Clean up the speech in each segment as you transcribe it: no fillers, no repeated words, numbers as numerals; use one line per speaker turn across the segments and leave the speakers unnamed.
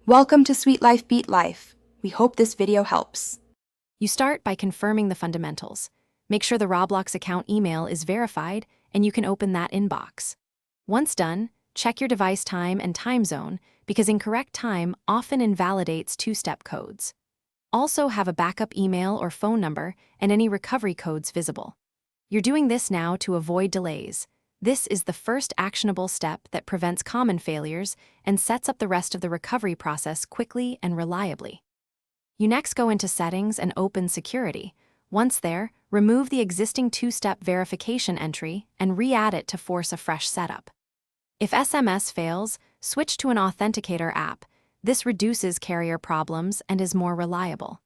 Welcome to Sweet Life Beat Life. We hope this video helps.
You start by confirming the fundamentals. Make sure the Roblox account email is verified and you can open that inbox. Once done, check your device time and time zone because incorrect time often invalidates two-step codes. Also have a backup email or phone number and any recovery codes visible. You're doing this now to avoid delays. This is the first actionable step that prevents common failures and sets up the rest of the recovery process quickly and reliably. You next go into Settings and open Security. Once there, remove the existing two-step verification entry and re-add it to force a fresh setup. If SMS fails, switch to an authenticator app. This reduces carrier problems and is more reliable.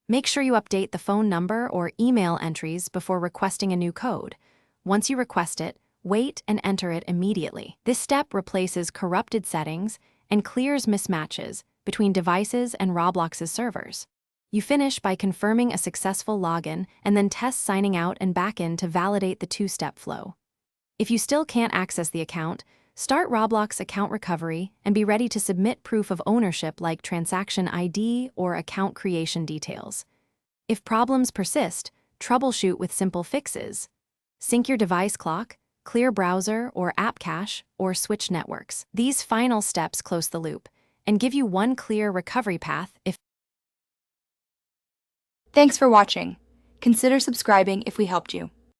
Make sure you update the phone number or email entries before requesting a new code. Once you request it, wait and enter it immediately. This step replaces corrupted settings and clears mismatches between devices and Roblox's servers. You finish by confirming a successful login and then test signing out and back in to validate the two-step flow. If you still can't access the account, start Roblox account recovery and be ready to submit proof of ownership like transaction ID or account creation details. If problems persist, troubleshoot with simple fixes. Sync your device clock, clear browser or app cache, or switch networks. These final steps close the loop and give you one clear recovery path if.
Thanks for watching. Consider subscribing if we helped you.